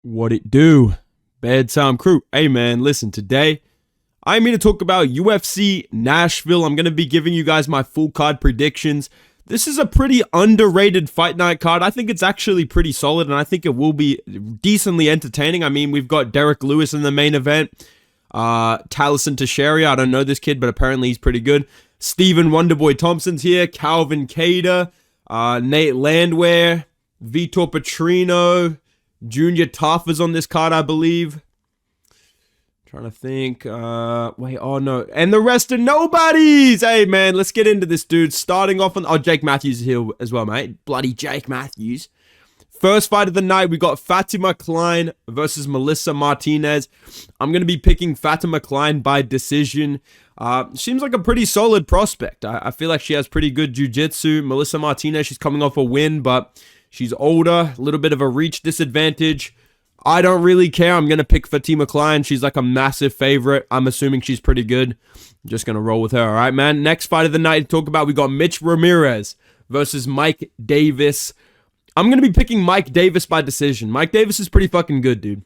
What it do? Bedtime crew. Hey man, listen, today I'm here to talk about UFC Nashville. I'm going to be giving you guys my full card predictions. This is a pretty underrated fight night card. I think it's actually pretty solid, and I think it will be decently entertaining. I mean, we've got Derrick Lewis in the main event. Talison to Sherrier. I don't know this kid, but apparently he's pretty good. Steven Wonderboy Thompson's here. Calvin Kattar. Nate Landwehr. Vtor Patino. Junior Taffer's on this card, I believe. Trying to think. Oh no. And the rest are nobodies. Hey, man, let's get into this, dude. Starting off on... Oh, Jake Matthews is here as well, mate. Bloody Jake Matthews. First fight of the night, we got Fatima Klein versus Melissa Martinez. I'm going to be picking Fatima Klein by decision. Seems like a pretty solid prospect. I feel like she has pretty good jiu-jitsu. Melissa Martinez, she's coming off a win, but she's older. A little bit of a reach disadvantage. I don't really care. I'm going to pick Fatima Klein. She's like a massive favorite. I'm assuming she's pretty good. I'm just going to roll with her. All right, man. Next fight of the night to talk about, we got Mitch Ramirez versus Mike Davis. I'm going to be picking Mike Davis by decision. Mike Davis is pretty fucking good, dude.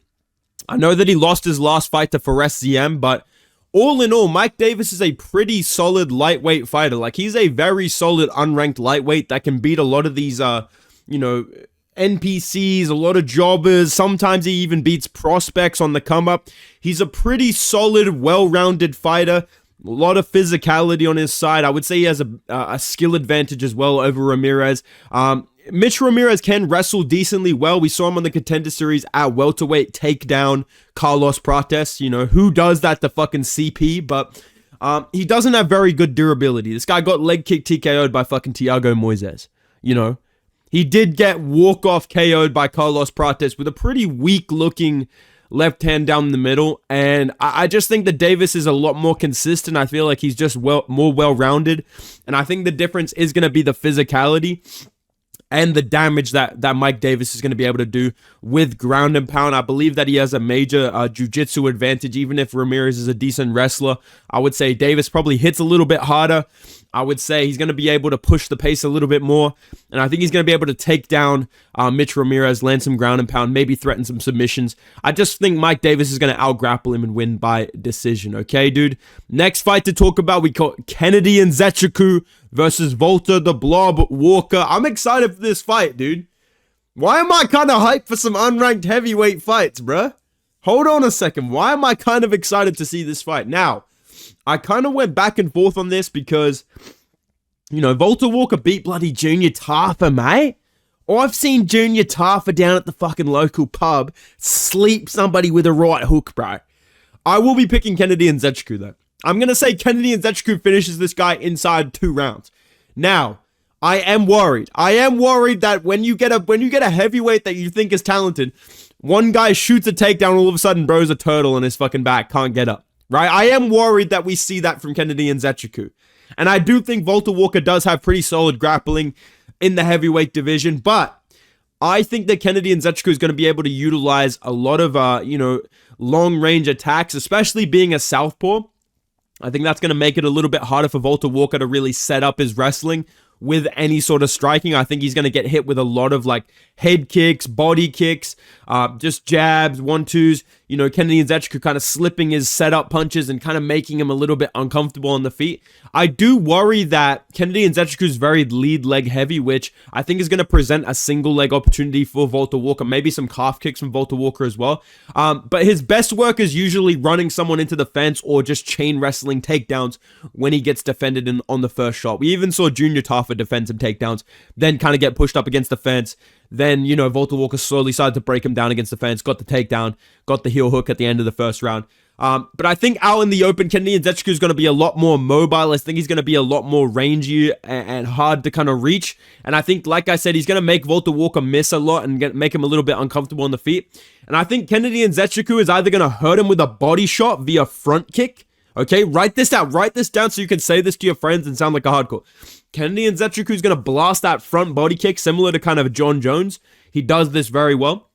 I know that he lost his last fight to Fares ZM, but all in all, Mike Davis is a pretty solid lightweight fighter. Like, he's a very solid unranked lightweight that can beat a lot of these, NPCs, a lot of jobbers. Sometimes he even beats prospects on the come up. He's a pretty solid, well-rounded fighter. A lot of physicality on his side. I would say he has a skill advantage as well over Ramirez. Mitch Ramirez can wrestle decently well. We saw him on the Contender Series at welterweight take down Carlos Prates. You know, who does that to fucking CP? But he doesn't have very good durability. This guy got leg kick TKO'd by fucking Thiago Moises. You know, he did get walk-off KO'd by Carlos Prates with a pretty weak-looking left hand down the middle. And I just think that Davis is a lot more consistent. I feel like he's just more well-rounded. And I think the difference is going to be the physicality and the damage that Mike Davis is going to be able to do with ground and pound. I believe that he has a major jiu-jitsu advantage, even if Ramirez is a decent wrestler. I would say Davis probably hits a little bit harder. I would say he's going to be able to push the pace a little bit more. And I think he's going to be able to take down Mitch Ramirez, land some ground and pound, maybe threaten some submissions. I just think Mike Davis is going to out-grapple him and win by decision. Okay, dude? Next fight to talk about, we got Kennedy Nzechukwu versus Vtor the Blob Walker. I'm excited for this fight, dude. Why am I kind of hyped for some unranked heavyweight fights, bruh? Hold on a second. Why am I kind of excited to see this fight? Now, I kind of went back and forth on this because, you know, Vtor Walker beat bloody Junior Taffer, mate. Or I've seen Junior Taffer down at the fucking local pub sleep somebody with a right hook, bro. I will be picking Kennedy Nzechukwu, though. I'm going to say Kennedy Nzechukwu finishes this guy inside 2 rounds. Now, I am worried. I am worried that when you get a heavyweight that you think is talented, one guy shoots a takedown, all of a sudden bro's a turtle on his fucking back, can't get up. Right? I am worried that we see that from Kennedy Nzechukwu. And I do think Vtor Walker does have pretty solid grappling in the heavyweight division, but I think that Kennedy Nzechukwu is going to be able to utilize a lot of, long-range attacks, especially being a southpaw. I think that's going to make it a little bit harder for Vtor Walker to really set up his wrestling with any sort of striking. I think he's going to get hit with a lot of like head kicks, body kicks, just jabs, 1-2s. You know, Kennedy Nzechukwu kind of slipping his setup punches and kind of making him a little bit uncomfortable on the feet. I do worry that Kennedy Nzechukwu is very lead leg heavy, which I think is going to present a single leg opportunity for Vtor Walker. Maybe some calf kicks from Vtor Walker as well. But his best work is usually running someone into the fence or just chain wrestling takedowns when he gets defended on the first shot. We even saw Junior Taffer defend some takedowns, then kind of get pushed up against the fence. Then, you know, Vtor Walker slowly started to break him down against the fence, got the takedown, got the heel hook at the end of the first round. But I think out in the open, Kennedy Nzechukwu is going to be a lot more mobile. I think he's going to be a lot more rangy and hard to kind of reach. And I think, like I said, he's going to make Vtor Walker miss a lot and make him a little bit uncomfortable on the feet. And I think Kennedy Nzechukwu is either going to hurt him with a body shot via front kick. Okay, write this down. Write this down so you can say this to your friends and sound like a hardcore. Kennedy Nzechukwu is going to blast that front body kick similar to kind of John Jones. He does this very well.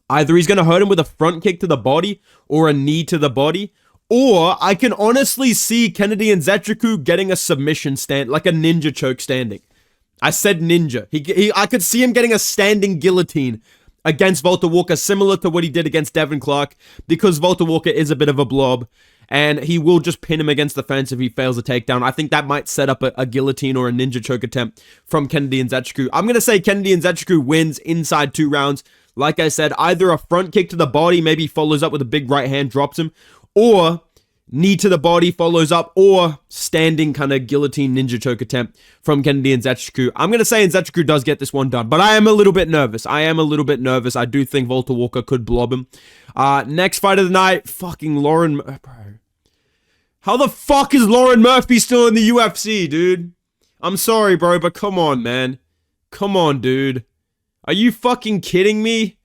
Either he's going to hurt him with a front kick to the body or a knee to the body. Or I can honestly see Kennedy Nzechukwu getting a submission stand, like a ninja choke standing. I said ninja. I could see him getting a standing guillotine against Vtor Walker, similar to what he did against Devin Clark, because Vtor Walker is a bit of a blob, and he will just pin him against the fence if he fails a takedown. I think that might set up a guillotine or a ninja choke attempt from Kennedy Nzechukwu. I'm going to say Kennedy Nzechukwu wins inside 2 rounds. Like I said, either a front kick to the body, maybe follows up with a big right hand, drops him, or knee to the body, follows up, or standing kind of guillotine ninja choke attempt from Kennedy Nzechukwu. I'm going to say Nzechukwu does get this one done, but I am a little bit nervous. I do think Vtor Walker could blob him. Next fight of the night, fucking Lauren... Bro. How the fuck is Lauren Murphy still in the UFC, dude? I'm sorry, bro, but come on, man. Come on, dude. Are you fucking kidding me?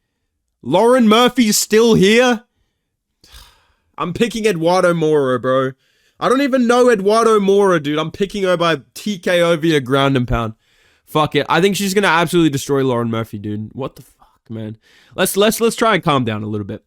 Lauren Murphy's still here? I'm picking Eduardo Mora, bro. I don't even know Eduardo Mora, dude. I'm picking her by TKO via ground and pound. Fuck it. I think she's gonna absolutely destroy Lauren Murphy, dude. What the fuck, man? Let's try and calm down a little bit.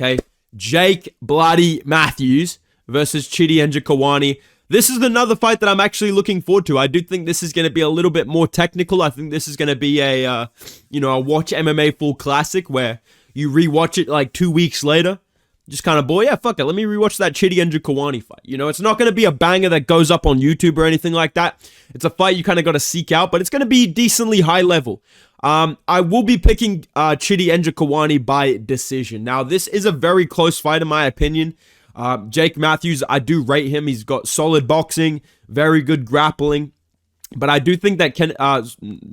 Okay. Jake Bloody Matthews versus Chitty Njokuani. This is another fight that I'm actually looking forward to. I do think this is going to be a little bit more technical. I think this is going to be a watch MMA full classic where you rewatch it like 2 weeks later. Just kind of, boy, yeah, fuck it. Let me rewatch that Chitty Njokuani fight. You know, it's not going to be a banger that goes up on YouTube or anything like that. It's a fight you kind of got to seek out, but it's going to be decently high level. I will be picking Chitty Njokuani by decision. Now, this is a very close fight in my opinion. Jake Matthews, I do rate him. He's got solid boxing, very good grappling. But I do think that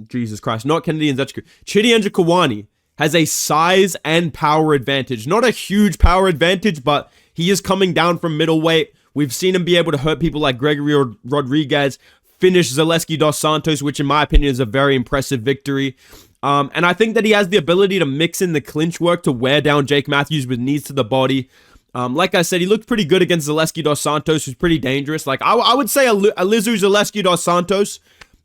Jesus Christ, not Kennedy Nzechukwu. Chitty Njokuani has a size and power advantage. Not a huge power advantage, but he is coming down from middleweight. We've seen him be able to hurt people like Gregory Rodriguez, finish Zaleski dos Santos, which in my opinion is a very impressive victory. And I think that he has the ability to mix in the clinch work to wear down Jake Matthews with knees to the body. Like I said, he looked pretty good against Zaleski dos Santos, who's pretty dangerous. Like, I would say Alizu Zaleski dos Santos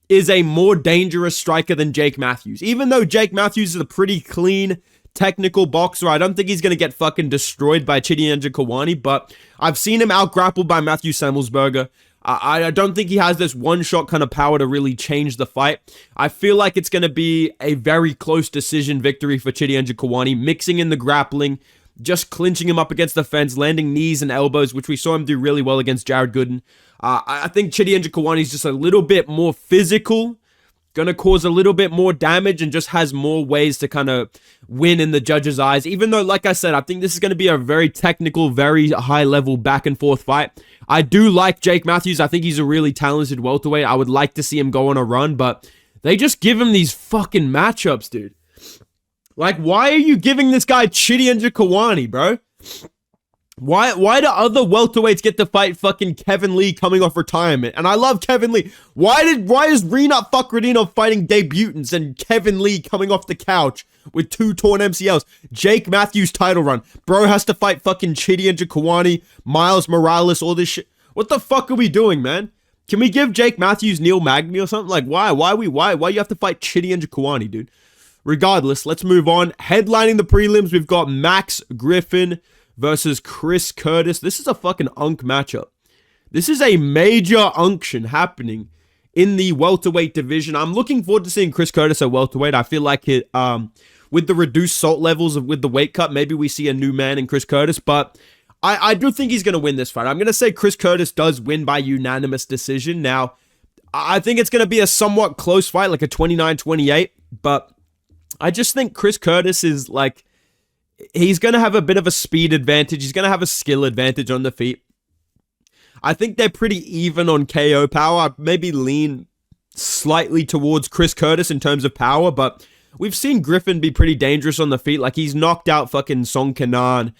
is a more dangerous striker than Jake Matthews. Even though Jake Matthews is a pretty clean, technical boxer, I don't think he's going to get fucking destroyed by Chitty Njokuani, but I've seen him out-grappled by Matthew Semmelsberger. I don't think he has this one-shot kind of power to really change the fight. I feel like it's going to be a very close decision victory for Chitty Njokuani, mixing in the grappling, just clinching him up against the fence, landing knees and elbows, which we saw him do really well against Jared Gooden. I think Chitty Njokuani is just a little bit more physical, going to cause a little bit more damage, and just has more ways to kind of win in the judges' eyes. Even though, like I said, I think this is going to be a very technical, very high-level back-and-forth fight. I do like Jake Matthews. I think he's a really talented welterweight. I would like to see him go on a run, but they just give him these fucking matchups, dude. Like, why are you giving this guy Chitty Njokuani, bro? Why do other welterweights get to fight fucking Kevin Lee coming off retirement? And I love Kevin Lee. Why is Rinat Fakhretdinov fighting debutants and Kevin Lee coming off the couch with 2 torn MCLs? Jake Matthews title run. Bro has to fight fucking Chitty Njokuani, Miles Morales, all this shit. What the fuck are we doing, man? Can we give Jake Matthews Neil Magny or something? Like, why you have to fight Chitty Njokuani, dude? Regardless, let's move on. Headlining the prelims, we've got Max Griffin versus Chris Curtis. This is a fucking unk matchup. This is a major unction happening in the welterweight division. I'm looking forward to seeing Chris Curtis at welterweight. I feel like it, with the reduced salt levels with the weight cut, maybe we see a new man in Chris Curtis, but I do think he's going to win this fight. I'm going to say Chris Curtis does win by unanimous decision. Now, I think it's going to be a somewhat close fight, like a 29-28, but I just think Chris Curtis is like, he's going to have a bit of a speed advantage. He's going to have a skill advantage on the feet. I think they're pretty even on KO power. I maybe lean slightly towards Chris Curtis in terms of power, but we've seen Griffin be pretty dangerous on the feet. Like, he's knocked out fucking Song Kenan.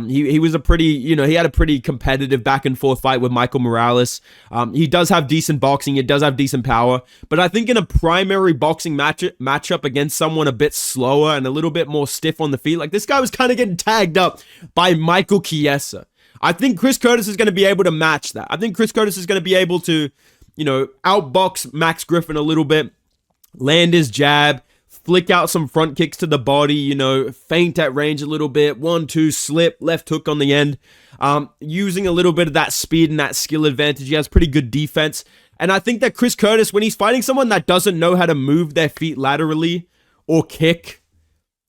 He was a pretty, he had a pretty competitive back and forth fight with Michael Morales. He does have decent boxing. He does have decent power. But I think in a primary boxing matchup against someone a bit slower and a little bit more stiff on the feet, like, this guy was kind of getting tagged up by Michael Chiesa. I think Chris Curtis is going to be able to match that. I think Chris Curtis is going to be able to, outbox Max Griffin a little bit, land his jab, flick out some front kicks to the body, feint at range a little bit, 1-2, slip, left hook on the end, using a little bit of that speed and that skill advantage. He has pretty good defense. And I think that Chris Curtis, when he's fighting someone that doesn't know how to move their feet laterally or kick,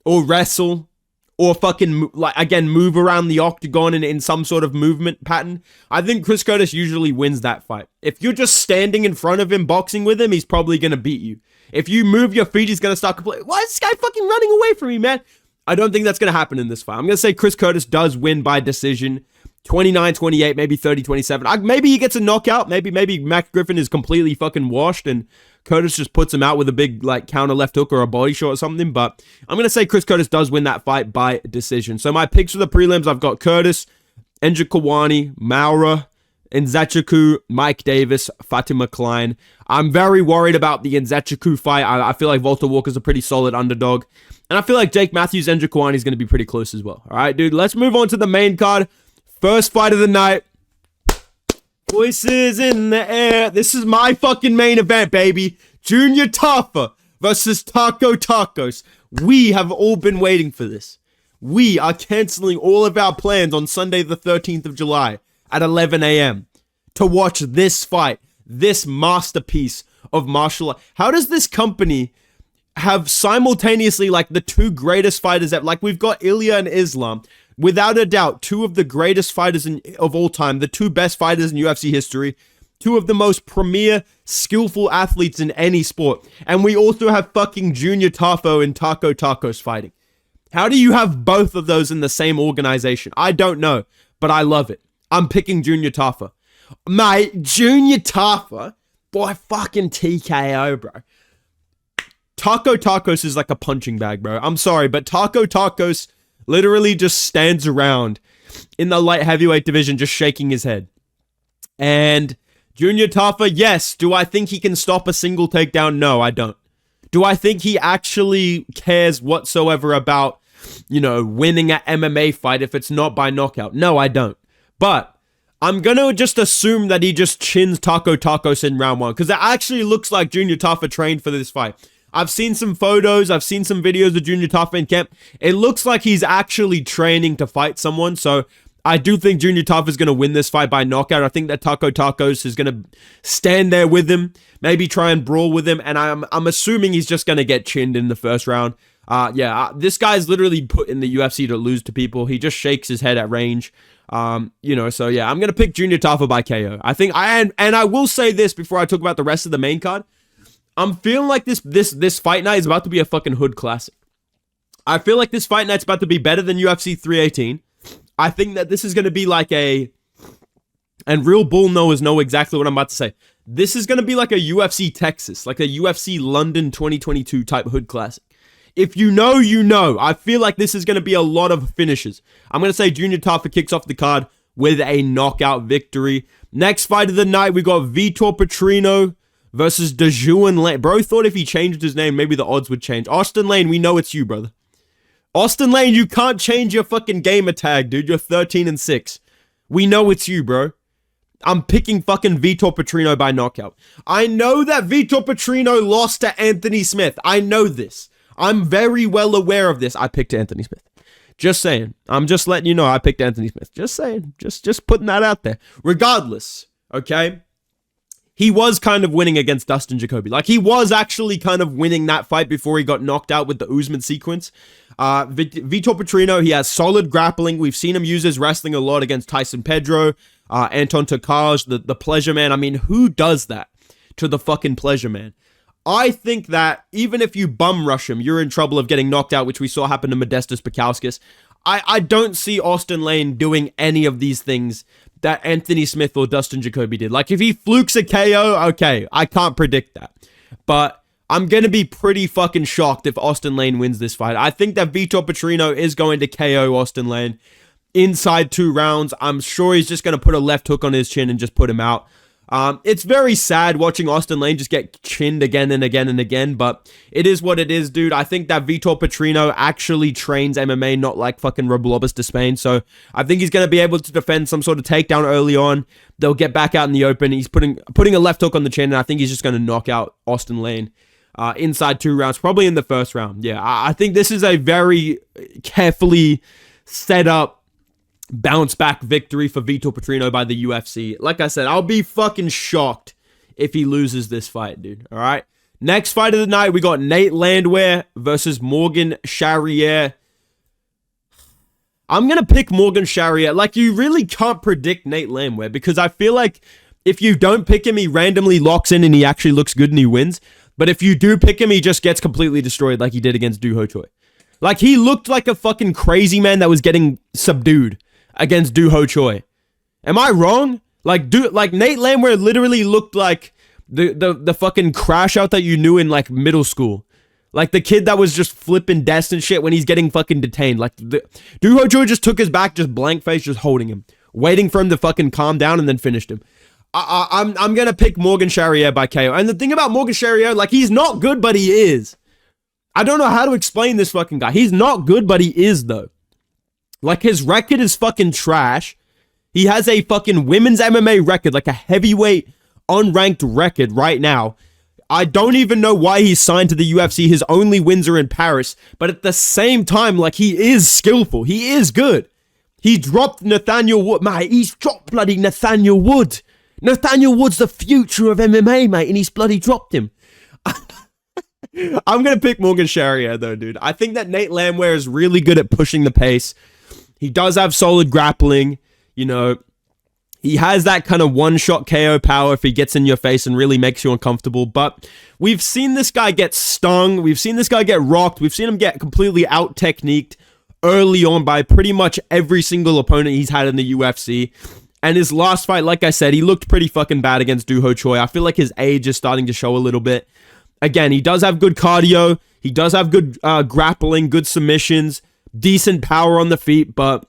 or wrestle or fucking, like, again, move around the octagon in some sort of movement pattern, I think Chris Curtis usually wins that fight. If you're just standing in front of him, boxing with him, he's probably going to beat you. If you move your feet, he's going to start complaining. Why is this guy fucking running away from me, man? I don't think that's going to happen in this fight. I'm going to say Chris Curtis does win by decision. 29-28, maybe 30-27. Maybe he gets a knockout. Maybe Max Griffin is completely fucking washed and Curtis just puts him out with a big, like, counter left hook or a body shot or something. But I'm going to say Chris Curtis does win that fight by decision. So my picks for the prelims, I've got Curtis, Njokuani, Maura, Nzechukwu, Mike Davis, Fatima Klein. I'm very worried about the Nzechukwu fight. I feel like Vtor Walker's a pretty solid underdog. And I feel like Jake Matthews and Njokuani is going to be pretty close as well. All right, dude, let's move on to the main card. First fight of the night. Voices in the air. This is my fucking main event, baby. Junior Taffer versus Taco Tacos. We have all been waiting for this. We are canceling all of our plans on Sunday the 13th of July at 11 a.m. to watch this fight. This masterpiece of martial art. How does this company have simultaneously, like, the two greatest fighters ever? Like, we've got Ilya and Islam. Without a doubt, two of the greatest fighters of all time, the two best fighters in UFC history, two of the most premier, skillful athletes in any sport. And we also have fucking Junior Tafo and Taco Tacos fighting. How do you have both of those in the same organization? I don't know, but I love it. I'm picking Junior Tafo. Mate, Junior Tafo? Boy, fucking TKO, bro. Taco Tacos is like a punching bag, bro. I'm sorry, but Taco Tacos literally just stands around in the light heavyweight division just shaking his head. And Junior Taffer, yes. Do I think he can stop a single takedown? No, I don't. Do I think he actually cares whatsoever about, you know, winning an MMA fight if it's not by knockout? No, I don't. But I'm going to just assume that he just chins Taco Tacos in round one, because it actually looks like Junior Taffer trained for this fight. I've seen some photos, I've seen some videos of Junior Taffer in camp. It looks like he's actually training to fight someone, so I do think Junior Taffer is going to win this fight by knockout. I think that Taco Tacos is going to stand there with him, maybe try and brawl with him, and I'm assuming he's just going to get chinned in the first round. This guy's literally put in the UFC to lose to people. He just shakes his head at range. I'm going to pick Junior Taffer by KO. I think I will say this before I talk about the rest of the main card. I'm feeling like this fight night is about to be a fucking hood classic. I feel like this fight night's about to be better than UFC 318. I think that this is going to be like and real bull knowers know exactly what I'm about to say. This is going to be like a UFC Texas, like a UFC London 2022 type hood classic. If you know, you know. I feel like this is going to be a lot of finishes. I'm going to say Junior Taffer kicks off the card with a knockout victory. Next fight of the night, we got Vtor Patino versus Dejuan Lane. Bro thought if he changed his name, maybe the odds would change. Austin Lane, we know it's you, brother. Austin Lane, you can't change your fucking gamer tag, dude. You're 13-6. We know it's you, bro. I'm picking fucking Vtor Patino by knockout. I know that Vtor Patino lost to Anthony Smith. I know this. I'm very well aware of this. I picked Anthony Smith. Just saying. I'm just letting you know I picked Anthony Smith. Just saying. Just putting that out there. Regardless, okay? He was kind of winning against Dustin Jacoby. Like, he was actually kind of winning that fight before he got knocked out with the Usman sequence. Vtor Patino, he has solid grappling. We've seen him use his wrestling a lot against Tyson Pedro, Anton Tokaj, the Pleasure Man. I mean, who does that to the fucking Pleasure Man? I think that even if you bum rush him, you're in trouble of getting knocked out, which we saw happen to Modestas Bukauskas. I don't see Austin Lane doing any of these things that Anthony Smith or Dustin Jacoby did. Like, if he flukes a KO, okay, I can't predict that. But I'm going to be pretty fucking shocked if Austin Lane wins this fight. I think that Vtor Patino is going to KO Austin Lane inside 2 rounds. I'm sure he's just going to put a left hook on his chin and just put him out. It's very sad watching Austin Lane just get chinned again and again and again, but it is what it is, dude. I think that Vtor Patino actually trains MMA, not like fucking Rob Lobos de Spain, so I think he's going to be able to defend some sort of takedown early on. They'll get back out in the open. He's putting a left hook on the chin, and I think he's just going to knock out Austin Lane inside 2 rounds, probably in the first round. Yeah, I think this is a very carefully set up bounce back victory for Vtor Patino by the UFC. Like I said, I'll be fucking shocked if he loses this fight, dude. All right. Next fight of the night, we got Nate Landwehr versus Morgan Sherrier. I'm going to pick Morgan Sherrier. Like, you really can't predict Nate Landwehr because I feel like if you don't pick him, he randomly locks in and he actually looks good and he wins. But if you do pick him, he just gets completely destroyed like he did against Doo Ho Choi. Like, he looked like a fucking crazy man that was getting subdued against Doo Ho Choi. Am I wrong? Like Nate Landwehr literally looked like the fucking crash out that you knew in like middle school. Like the kid that was just flipping desks and shit when he's getting fucking detained. Like Doo Ho Choi just took his back, just blank face, just holding him, waiting for him to fucking calm down and then finished him. I'm gonna pick Morgan Sherrier by KO. And the thing about Morgan Sherrier, like he's not good, but he is. I don't know how to explain this fucking guy. He's not good, but he is though. Like his record is fucking trash. He has a fucking women's MMA record, like a heavyweight unranked record right now. I don't even know why he's signed to the UFC. His only wins are in Paris. But at the same time, like, he is skillful. He is good. He dropped Nathaniel Wood. Mate, he's dropped bloody Nathaniel Wood. Nathaniel Wood's the future of MMA, mate, and he's bloody dropped him. I'm going to pick Morgan Sherrier, though, dude. I think that Nate Landwehr is really good at pushing the pace. He does have solid grappling. You know, he has that kind of one-shot KO power if he gets in your face and really makes you uncomfortable. But we've seen this guy get stung. We've seen this guy get rocked. We've seen him get completely out-techniqued early on by pretty much every single opponent he's had in the UFC. And his last fight, like I said, he looked pretty fucking bad against Doo Ho Choi. I feel like his age is starting to show a little bit. Again, he does have good cardio. He does have good grappling, good submissions, decent power on the feet, but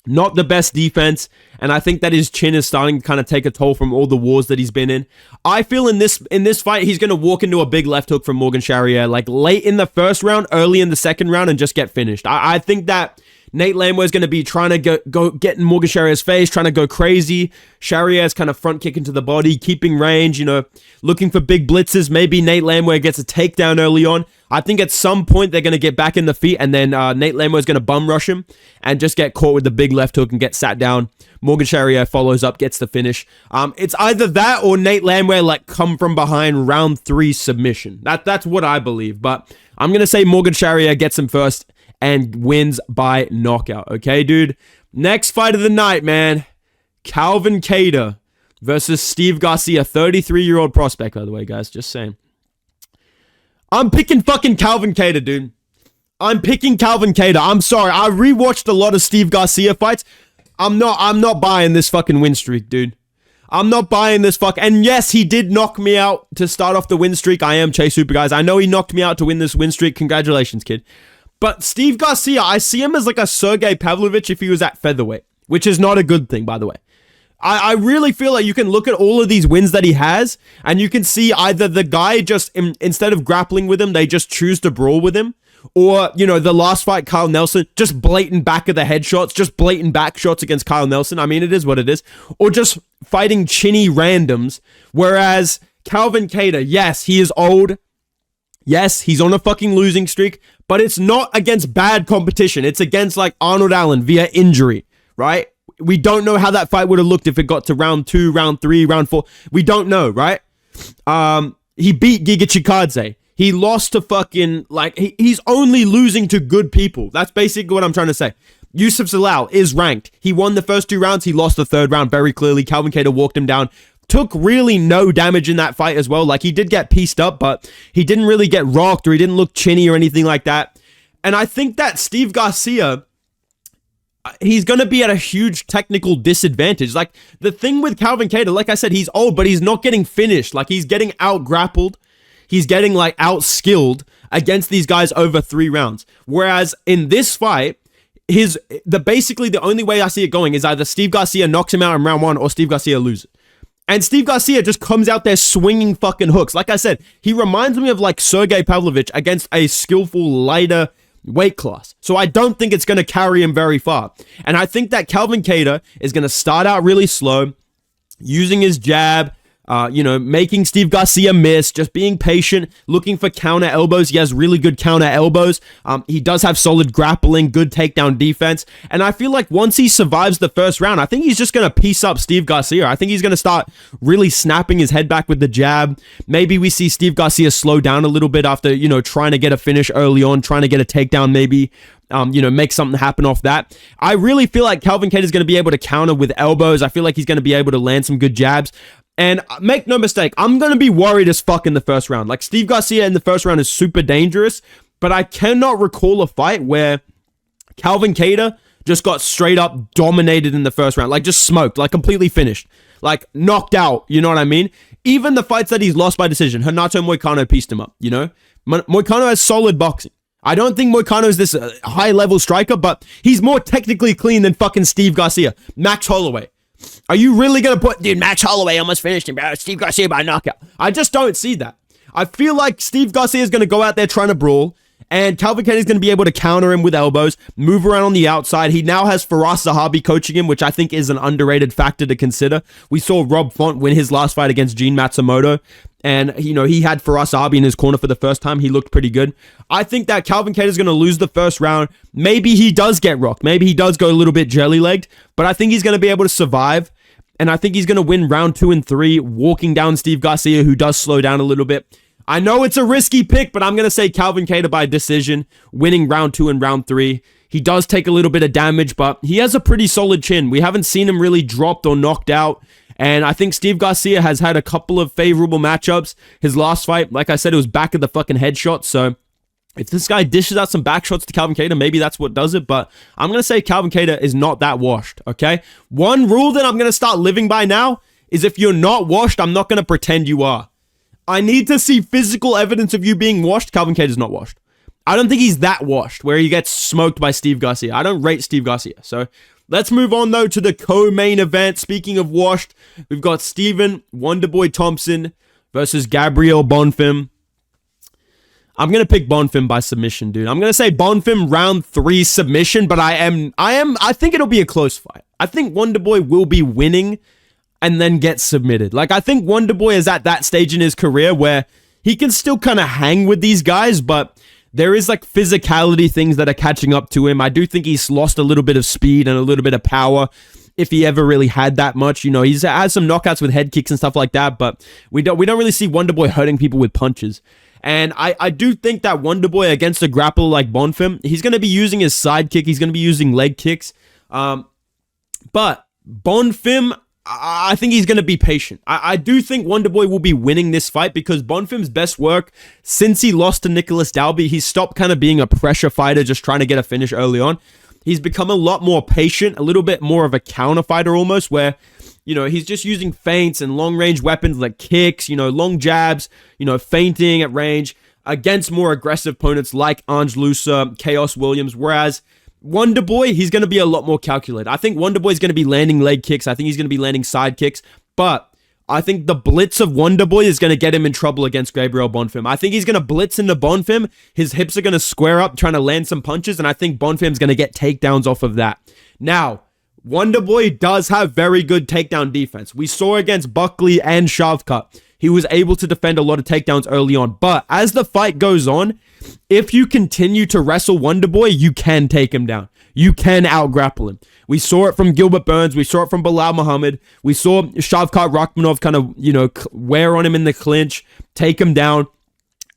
not the best defense, and I think that his chin is starting to kind of take a toll from all the wars that he's been in. I feel in this fight, he's going to walk into a big left hook from Morgan Sherrier, like late in the first round, early in the second round, and just get finished. I think that Nate Landwehr is going to be trying to go get in Morgan Sherrier's face, trying to go crazy. Sherrier's kind of front kick into the body, keeping range, you know, looking for big blitzes. Maybe Nate Landwehr gets a takedown early on. I think at some point they're going to get back in the feet and then Nate Landwehr is going to bum rush him and just get caught with the big left hook and get sat down. Morgan Sherrier follows up, gets the finish. It's either that or Nate Landwehr like come from behind round 3 submission. That's what I believe. But I'm going to say Morgan Sherrier gets him first and wins by knockout. Okay, dude? Next fight of the night, man. Calvin Kattar versus Steve Garcia. 33-year-old prospect, by the way, guys. Just saying. I'm picking fucking Calvin Kattar, dude. I'm picking Calvin Kattar. I'm sorry. I rewatched a lot of Steve Garcia fights. I'm not buying this fucking win streak, dude. I'm not buying this fuck. And yes, he did knock me out to start off the win streak. I am Chase Super, guys. I know he knocked me out to win this win streak. Congratulations, kid. But Steve Garcia, I see him as like a Sergey Pavlovich if he was at featherweight, which is not a good thing, by the way. I really feel like you can look at all of these wins that he has, and you can see either the guy just, instead of grappling with him, they just choose to brawl with him, or, you know, the last fight, Kyle Nelson, just blatant back of the head shots, just blatant back shots against Kyle Nelson. I mean, it is what it is. Or just fighting chinny randoms, whereas Calvin Kattar, yes, he is old. Yes, he's on a fucking losing streak, but it's not against bad competition. It's against, like, Arnold Allen via injury, right? We don't know how that fight would have looked if it got to round 2, round 3, round 4. We don't know, right? He beat Giga Chikadze. He lost to fucking, like, he's only losing to good people. That's basically what I'm trying to say. Yusuf Zalal is ranked. He won the first 2 rounds. He lost the 3rd round very clearly. Calvin Kattar walked him down. Took really no damage in that fight as well. Like, he did get pieced up, but he didn't really get rocked or he didn't look chinny or anything like that. And I think that Steve Garcia, he's going to be at a huge technical disadvantage. Like, the thing with Calvin Kattar, like I said, he's old, but he's not getting finished. Like, he's getting out-grappled. He's getting, like, out-skilled against these guys over 3 rounds. Whereas in this fight, basically the only way I see it going is either Steve Garcia knocks him out in round 1 or Steve Garcia loses. And Steve Garcia just comes out there swinging fucking hooks. Like I said, he reminds me of, like, Sergey Pavlovich against a skillful, lighter weight class. So I don't think it's going to carry him very far. And I think that Calvin Kattar is going to start out really slow, using his jab, making Steve Garcia miss, just being patient, looking for counter elbows. He has really good counter elbows. He does have solid grappling, good takedown defense. And I feel like once he survives the first round, I think he's just going to piece up Steve Garcia. I think he's going to start really snapping his head back with the jab. Maybe we see Steve Garcia slow down a little bit after, trying to get a finish early on, trying to get a takedown maybe. Make something happen off that. I really feel like Calvin Kattar is going to be able to counter with elbows. I feel like he's going to be able to land some good jabs. And make no mistake, I'm going to be worried as fuck in the first round. Like, Steve Garcia in the first round is super dangerous, but I cannot recall a fight where Calvin Kattar just got straight up dominated in the first round. Like, just smoked, like completely finished, like knocked out. You know what I mean? Even the fights that he's lost by decision, Renato Moicano pieced him up, Moicano has solid boxing. I don't think Moicano is this high-level striker, but he's more technically clean than fucking Steve Garcia. Max Holloway. Are you really going to put, dude, Max Holloway almost finished him, bro. Steve Garcia by knockout. I just don't see that. I feel like Steve Garcia is going to go out there trying to brawl, and Calvin Kattar is going to be able to counter him with elbows, move around on the outside. He now has Faraz Zahabi coaching him, which I think is an underrated factor to consider. We saw Rob Font win his last fight against Gene Matsumoto, and, he had Faraz Zahabi in his corner for the first time. He looked pretty good. I think that Calvin Kattar is going to lose the first round. Maybe he does get rocked. Maybe he does go a little bit jelly-legged, but I think he's going to be able to survive, and I think he's going to win round 2 and 3, walking down Steve Garcia, who does slow down a little bit. I know it's a risky pick, but I'm going to say Calvin Kattar by decision, winning round 2 and round 3. He does take a little bit of damage, but he has a pretty solid chin. We haven't seen him really dropped or knocked out. And I think Steve Garcia has had a couple of favorable matchups. His last fight, like I said, it was back of the fucking headshot. So if this guy dishes out some back shots to Calvin Kattar, maybe that's what does it. But I'm going to say Calvin Kattar is not that washed, okay? One rule that I'm going to start living by now is if you're not washed, I'm not going to pretend you are. I need to see physical evidence of you being washed. Calvin Kattar is not washed. I don't think he's that washed where he gets smoked by Steve Garcia. I don't rate Steve Garcia. So let's move on, though, to the co-main event. Speaking of washed, we've got Stephen Wonderboy Thompson versus Gabriel Bonfim. I'm going to pick Bonfim by submission, dude. I'm going to say Bonfim round 3 submission, but I think it'll be a close fight. I think Wonderboy will be winning and then get submitted. Like, I think Wonderboy is at that stage in his career where he can still kind of hang with these guys, but there is like physicality things that are catching up to him. I do think he's lost a little bit of speed and a little bit of power, if he ever really had that much. He's had some knockouts with head kicks and stuff like that, but we don't really see Wonderboy hurting people with punches. And I do think that Wonderboy against a grappler like Bonfim, he's going to be using his side kick. He's going to be using leg kicks. But Bonfim, I think he's going to be patient. I do think Wonderboy will be winning this fight because Bonfim's best work since he lost to Nicholas Dalby, he stopped kind of being a pressure fighter, just trying to get a finish early on. He's become a lot more patient, a little bit more of a counter fighter almost, where, he's just using feints and long-range weapons like kicks, long jabs, feinting at range against more aggressive opponents like Ange Lusa, Chaos Williams, whereas Wonderboy, he's going to be a lot more calculated. I think Wonderboy's going to be landing leg kicks. I think he's going to be landing side kicks. But I think the blitz of Wonderboy is going to get him in trouble against Gabriel Bonfim. I think he's going to blitz into Bonfim. His hips are going to square up, trying to land some punches. And I think Bonfim's going to get takedowns off of that. Now, Wonderboy does have very good takedown defense. We saw against Buckley and Shavkat. He was able to defend a lot of takedowns early on. But as the fight goes on, if you continue to wrestle Wonderboy, you can take him down. You can out-grapple him. We saw it from Gilbert Burns. We saw it from Bilal Muhammad. We saw Shavkat Rakhmonov kind of, wear on him in the clinch, take him down.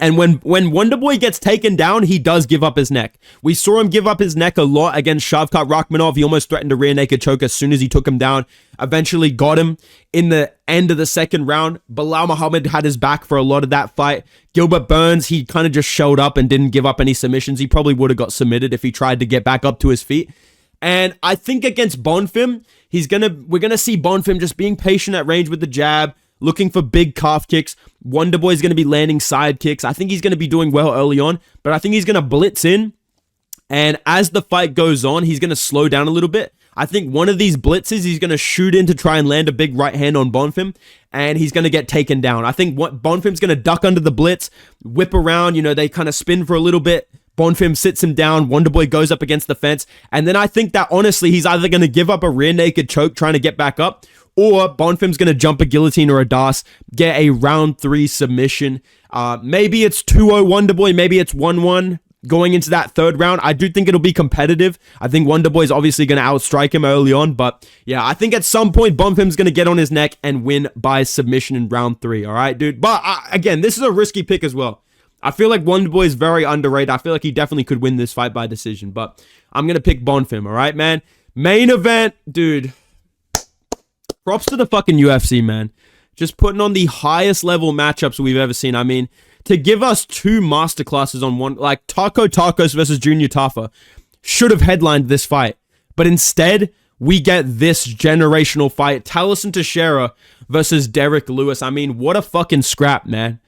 And when Wonderboy gets taken down, he does give up his neck. We saw him give up his neck a lot against Shavkat Rakhmonov. He almost threatened a rear naked choke as soon as he took him down. Eventually got him in the end of the second round. Bilal Muhammad had his back for a lot of that fight. Gilbert Burns, he kind of just showed up and didn't give up any submissions. He probably would have got submitted if he tried to get back up to his feet. And I think against Bonfim, we're gonna see Bonfim just being patient at range with the jab, looking for big calf kicks. Wonderboy's going to be landing side kicks. I think he's going to be doing well early on, but I think he's going to blitz in. And as the fight goes on, he's going to slow down a little bit. I think one of these blitzes, he's going to shoot in to try and land a big right hand on Bonfim, and he's going to get taken down. I think Bonfim's going to duck under the blitz, whip around. They kind of spin for a little bit. Bonfim sits him down. Wonderboy goes up against the fence. And then I think that, honestly, he's either going to give up a rear naked choke trying to get back up, Or Bonfim's going to jump a guillotine or a DAS, get a round 3 submission. Maybe it's 2-0 Wonderboy, maybe it's 1-1 going into that 3rd round. I do think it'll be competitive. I think Wonderboy is obviously going to outstrike him early on. But yeah, I think at some point Bonfim's going to get on his neck and win by submission in round 3. All right, dude. But again, this is a risky pick as well. I feel like Wonderboy is very underrated. I feel like he definitely could win this fight by decision. But I'm going to pick Bonfim, all right, man? Main event, dude. Props to the fucking UFC, man. Just putting on the highest level matchups we've ever seen. I mean, to give us 2 masterclasses on one, like Taco Tacos versus Junior Taffer should have headlined this fight. But instead, we get this generational fight. Talison Teixeira versus Derrick Lewis. I mean, what a fucking scrap, man.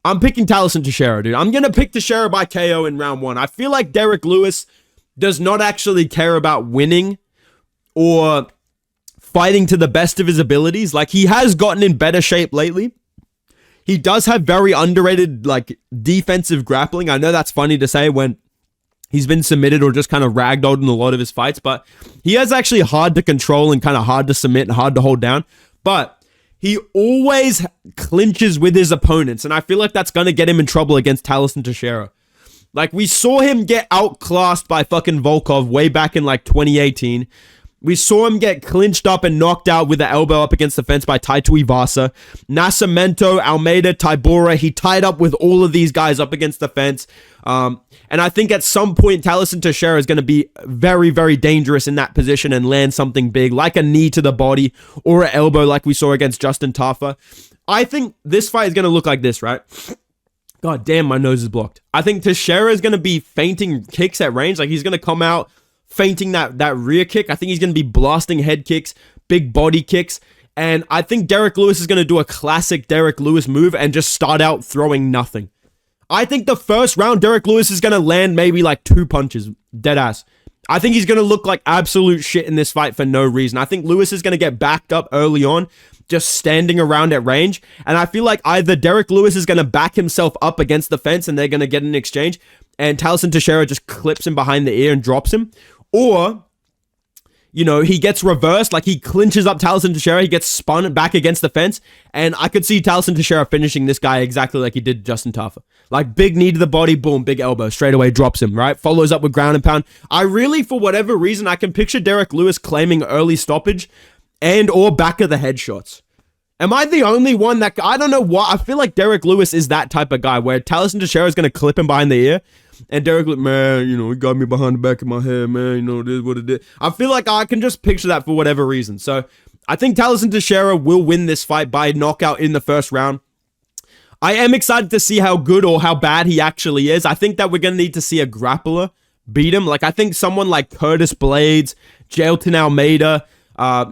I'm picking Talison Teixeira, dude. I'm going to pick Teixeira by KO in round 1. I feel like Derrick Lewis does not actually care about winning or fighting to the best of his abilities. Like, he has gotten in better shape lately. He does have very underrated, like, defensive grappling. I know that's funny to say when he's been submitted or just kind of ragdolled in a lot of his fights, but he is actually hard to control and kind of hard to submit and hard to hold down. But he always clinches with his opponents, and I feel like that's going to get him in trouble against Talison Teixeira. Like, we saw him get outclassed by fucking Volkov way back in, like, 2018. We saw him get clinched up and knocked out with the elbow up against the fence by Taito Ivasa. Nascimento, Almeida, Tybura, he tied up with all of these guys up against the fence. And I think at some point, Talison Teixeira is going to be very, very dangerous in that position and land something big, like a knee to the body or an elbow like we saw against Justin Taffer. I think this fight is going to look like this, right? God damn, my nose is blocked. I think Teixeira is going to be feinting kicks at range. Like, he's going to come out feinting that rear kick. I think he's going to be blasting head kicks, big body kicks. And I think Derrick Lewis is going to do a classic Derrick Lewis move and just start out throwing nothing. I think the first round, Derrick Lewis is going to land maybe like 2 punches. Dead ass. I think he's going to look like absolute shit in this fight for no reason. I think Lewis is going to get backed up early on, just standing around at range. And I feel like either Derrick Lewis is going to back himself up against the fence and they're going to get an exchange, and Talison Teixeira just clips him behind the ear and drops him. Or, you know, he gets reversed, like he clinches up Talison Teixeira, he gets spun back against the fence, and I could see Talison Teixeira finishing this guy exactly like he did Justin Taffer. Like, big knee to the body, boom, big elbow, straight away drops him, right? Follows up with ground and pound. I really, for whatever reason, I can picture Derrick Lewis claiming early stoppage and or back of the head shots. Am I the only one that, I don't know why, I feel like Derrick Lewis is that type of guy where Talison Teixeira is going to clip him behind the ear, and Derrick, man, you know, he got me behind the back of my head, man, you know, this is what it did. I feel like I can just picture that for whatever reason. So I think Talison Teixeira will win this fight by knockout in the first round. I am excited to see how good or how bad he actually is. I think that we're going to need to see a grappler beat him. Like, I think someone like Curtis Blades, Jailton Almeida,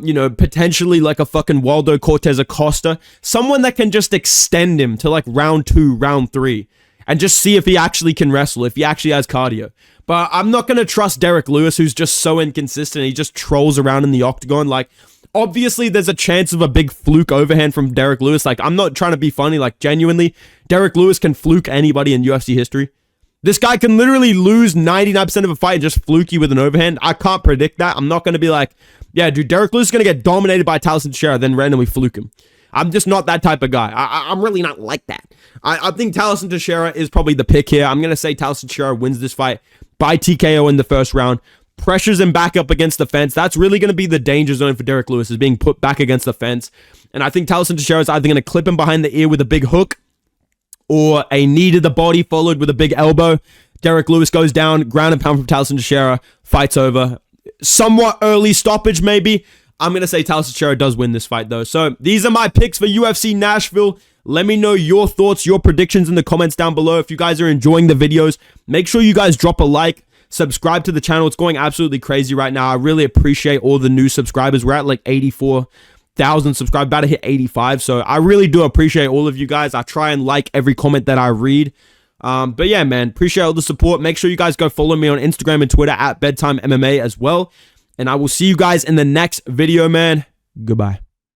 you know, potentially like a fucking Waldo Cortez Acosta, someone that can just extend him to like round 2, round 3. And just see if he actually can wrestle, if he actually has cardio. But I'm not going to trust Derrick Lewis, who's just so inconsistent. He just trolls around in the octagon. Like, obviously, there's a chance of a big fluke overhand from Derrick Lewis. Like, I'm not trying to be funny. Like, genuinely, Derrick Lewis can fluke anybody in UFC history. This guy can literally lose 99% of a fight and just fluke you with an overhand. I can't predict that. I'm not going to be like, yeah, dude, Derrick Lewis is going to get dominated by Talison Teixeira, then randomly fluke him. I'm just not that type of guy. I'm really not like that. I think Talison Teixeira is probably the pick here. I'm going to say Talison Teixeira wins this fight by TKO in the first round. Pressures him back up against the fence. That's really going to be the danger zone for Derrick Lewis, is being put back against the fence. And I think Talison Teixeira is either going to clip him behind the ear with a big hook or a knee to the body followed with a big elbow. Derrick Lewis goes down, ground and pound from Talison Teixeira. Fight's over. Somewhat early stoppage maybe. I'm going to say Talison Teixeira does win this fight, though. So these are my picks for UFC Nashville. Let me know your thoughts, your predictions in the comments down below. If you guys are enjoying the videos, make sure you guys drop a like, subscribe to the channel. It's going absolutely crazy right now. I really appreciate all the new subscribers. We're at like 84,000 subscribers, about to hit 85. So I really do appreciate all of you guys. I try and like every comment that I read. But yeah, man, appreciate all the support. Make sure you guys go follow me on Instagram and Twitter at Bedtime MMA as well. And I will see you guys in the next video, man. Goodbye.